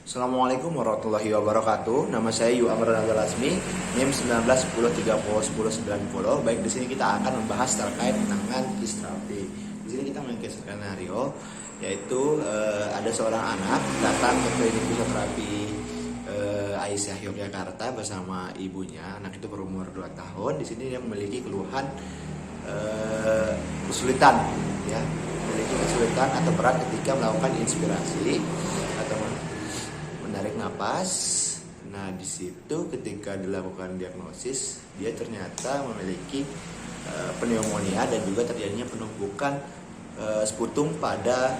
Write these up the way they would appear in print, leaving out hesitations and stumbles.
Assalamualaikum warahmatullahi wabarakatuh. Nama saya Yu Amr Nazar Lasmi, NIM 1910301090. Baik, di sini kita akan membahas terkait dengan fisioterapi. Di sini kita memiliki skenario, yaitu ada seorang anak datang ke klinik fisioterapi Aisyah Yogyakarta bersama ibunya. Anak itu berumur 2 tahun. Di sini dia memiliki keluhan kesulitan, ya, memiliki kesulitan atau berat ketika melakukan inspirasi atau menarik napas. Nah, di situ ketika dilakukan diagnosis, dia ternyata memiliki pneumonia dan juga terjadinya penumpukan sputum pada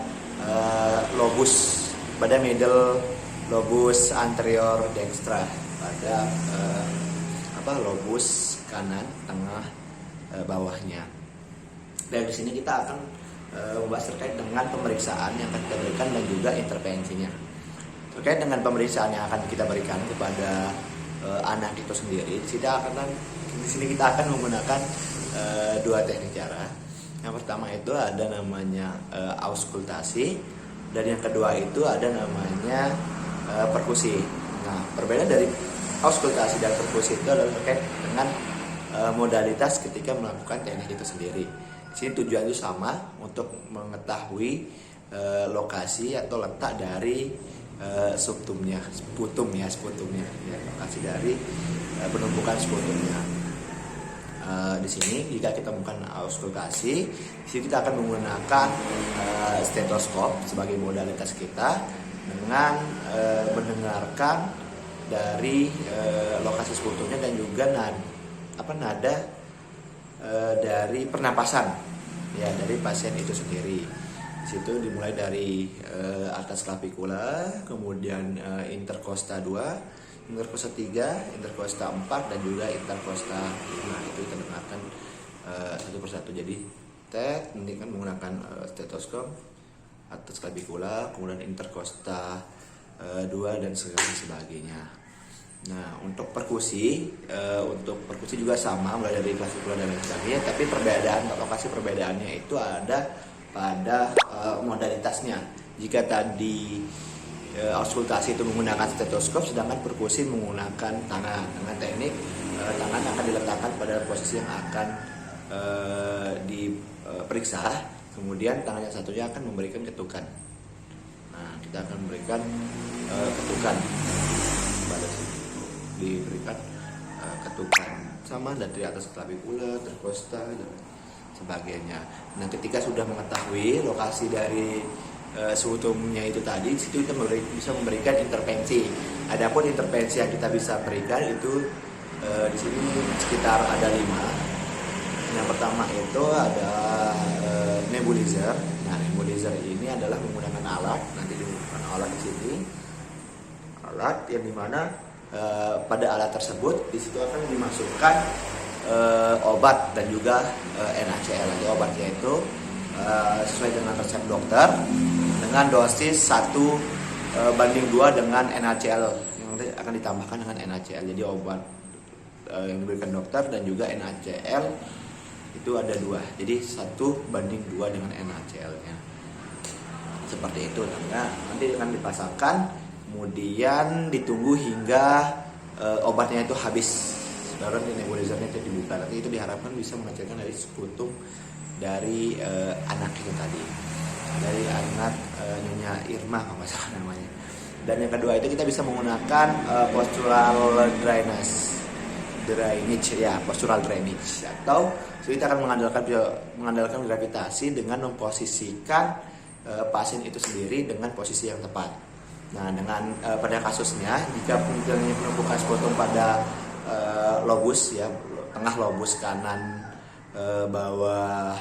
middle lobus anterior dextra, pada lobus kanan tengah bawahnya. Dan di sini kita akan membahas terkait dengan pemeriksaan yang akan kita berikan dan juga intervensinya. Terkait dengan pemeriksaan yang akan kita berikan kepada anak itu sendiri, di sini kita akan menggunakan dua teknik cara. Yang pertama itu ada namanya auskultasi, dan yang kedua itu ada namanya perkusi. Nah, perbedaan dari auskultasi dan perkusi itu adalah terkait dengan modalitas ketika melakukan teknik itu sendiri. Di sini tujuannya sama, untuk mengetahui lokasi atau letak dari sputumnya, ya, lokasi dari penumpukan sputumnya. Di sini jika kita melakukan auskultasi, di sini kita akan menggunakan stetoskop sebagai modalitas kita dengan mendengarkan dari lokasi sputumnya dan juga nada dari pernapasan, ya, dari pasien itu sendiri. Di situ dimulai dari atas clavicula, kemudian intercosta 2, intercosta 3, intercosta 4 dan juga intercosta 5. Itu kita dengarkan satu persatu. Jadi nanti kan menggunakan stetoskop atas clavicula, kemudian intercosta 2 dan sebagainya. Nah, untuk perkusi juga sama, mulai dari clavicula dan lain sebagainya, tapi lokasi perbedaannya itu ada pada modalitasnya. Jika tadi auskultasi itu menggunakan stetoskop, sedangkan perkusi menggunakan tangan. Dengan teknik tangan akan diletakkan pada posisi yang akan diperiksa, kemudian tangan yang satunya akan memberikan ketukan. Nah, kita akan memberikan ketukan pada situ, diberikan ketukan sama dari atas clavicula, intercosta dan sebagainya. Nah, ketika sudah mengetahui lokasi dari sputumnya itu tadi, situ kita bisa memberikan intervensi. Adapun intervensi yang kita bisa berikan itu di sini sekitar ada 5. Yang pertama itu ada nebulizer. Nah, nebulizer ini adalah menggunakan alat, nanti digunakan alat di sini. Alat yang dimana pada alat tersebut di situ akan dimasukkan obat dan juga NaCl. Jadi obatnya itu sesuai dengan resep dokter dengan dosis 1:2 dengan NaCl yang nanti akan ditambahkan dengan NaCl. Jadi obat yang diberikan dokter dan juga NaCl itu ada 2. Jadi 1:2 dengan NaCl-nya. Seperti itu. Nah, nanti akan dipasangkan, kemudian ditunggu hingga obatnya itu habis. Baru nebulizernya itu dibuka. Nanti itu diharapkan bisa mengecilkan dari sputum dari anak itu tadi, dari anak Nyonya Irma kalau nggak salah namanya. Dan yang kedua itu kita bisa menggunakan postural drainage, postural drainage, atau kita akan mengandalkan gravitasi dengan memposisikan pasien itu sendiri dengan posisi yang tepat. Nah, dengan pada kasusnya jika penumpukan sputum pada lobus, ya, tengah lobus kanan bawah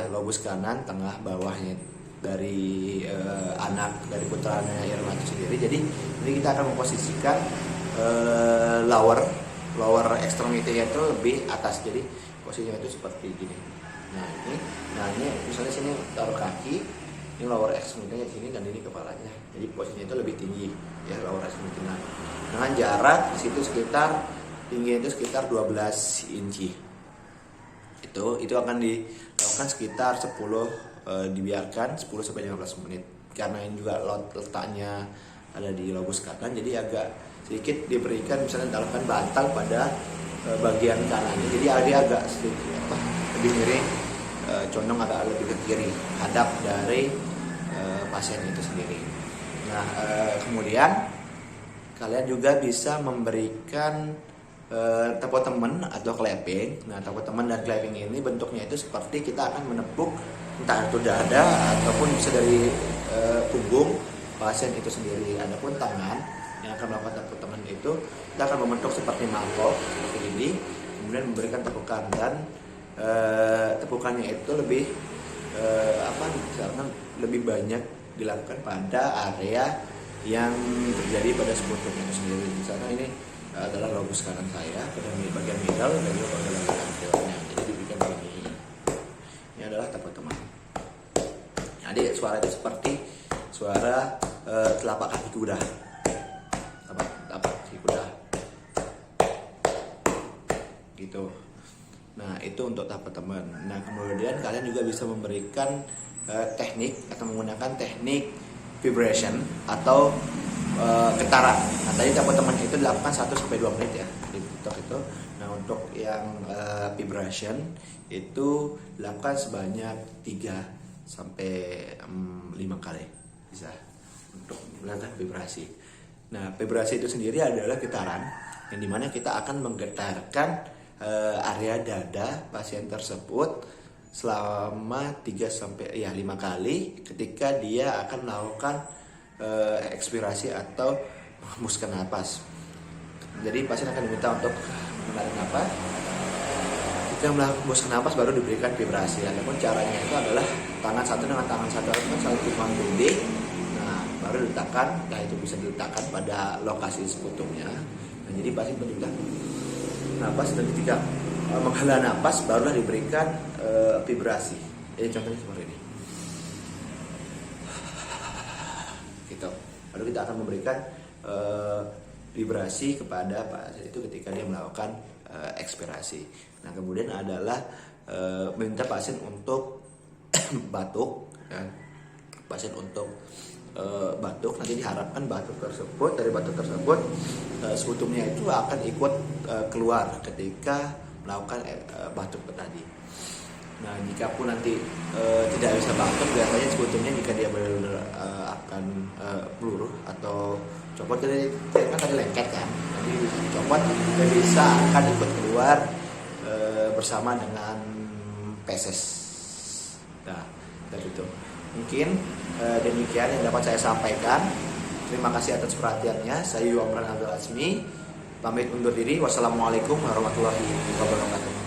lobus kanan tengah bawahnya dari dari putranya Irma itu sendiri. Jadi ini kita akan memposisikan lower extremity itu lebih atas, jadi posisinya itu seperti gini. Nah ini misalnya sini taruh kaki, ini lower extremity-nya sini dan ini kepalanya. Jadi posisinya itu lebih tinggi, ya, lower extremity. Nah, dengan jarak di situ tingginya itu sekitar 12 inci. Itu akan dilakukan sekitar dibiarkan 10 sampai 15 menit. karena ini juga letaknya ada di lobus kanan, jadi agak sedikit diberikan misalnya dalamkan bantal pada bagian kanannya, jadi dia agak sedikit lebih miring, condong agak lebih ke kiri hadap dari pasien itu sendiri. Nah, kemudian kalian juga bisa memberikan tepuk temen atau clapping. Nah, tepuk temen dan clapping ini bentuknya itu seperti kita akan menepuk entah itu dada ataupun bisa dari punggung pasien itu sendiri. Adapun tangan yang akan melakukan tepuk temen itu kita akan membentuk seperti mangkok seperti ini, kemudian memberikan tepukan, dan tepukannya itu lebih misalkan lebih banyak dilakukan pada area yang terjadi pada sekutum itu sendiri. Misalnya ini adalah lobus kanan saya pada bagian middle dan juga pada bagian kantilnya, jadi diberikan begini. Ini adalah tepuk teman. Jadi suara itu seperti suara telapak kaki kuda, telapak kaki kuda gitu. Nah, itu untuk telapak teman. Nah, kemudian kalian juga bisa memberikan teknik atau menggunakan teknik vibration atau getaran. Nah, tadi telapak teman itu dilakukan 1-2 menit ya di TikTok itu. Nah, untuk yang vibration itu dilakukan sebanyak 3-5 kali bisa untuk melakukan vibrasi. Nah, vibrasi itu sendiri adalah getaran yang dimana kita akan menggetarkan area dada pasien tersebut selama 3-5 kali ketika dia akan melakukan ekspirasi atau menghembuskan napas. Jadi pasien akan diminta untuk menarik napas. Ketika menghembuskan napas baru diberikan vibrasi. Adapun caranya itu adalah tangan satu dengan tangan satu akan saling tumpang tindih. Nah, baru diletakkan. Nah, itu bisa diletakkan pada lokasi sekutumnya. Nah, jadi pasien menunda napas, dan ketika menghela napas barulah diberikan vibrasi. Jadi contohnya seperti ini. Gitu. Lalu kita akan memberikan vibrasi kepada pasien itu ketika dia melakukan ekspirasi. Nah, kemudian adalah meminta pasien untuk batuk, ya. Pasien untuk batuk, nanti diharapkan dari batuk tersebut sekutumnya itu akan ikut keluar ketika melakukan batuk tadi. Nah, jika pun nanti tidak bisa batuk, biasanya sekutumnya jika dia benar-benar akan peluru atau copot, jadi kan tadi lengket kan, jadi copot dia bisa akan ikut keluar bersama dengan feses. Nah, dari itu mungkin demikian yang dapat saya sampaikan. Terima kasih atas perhatiannya. Saya Yuamran Abdul Azmi pamit undur diri. Wassalamualaikum warahmatullahi wabarakatuh.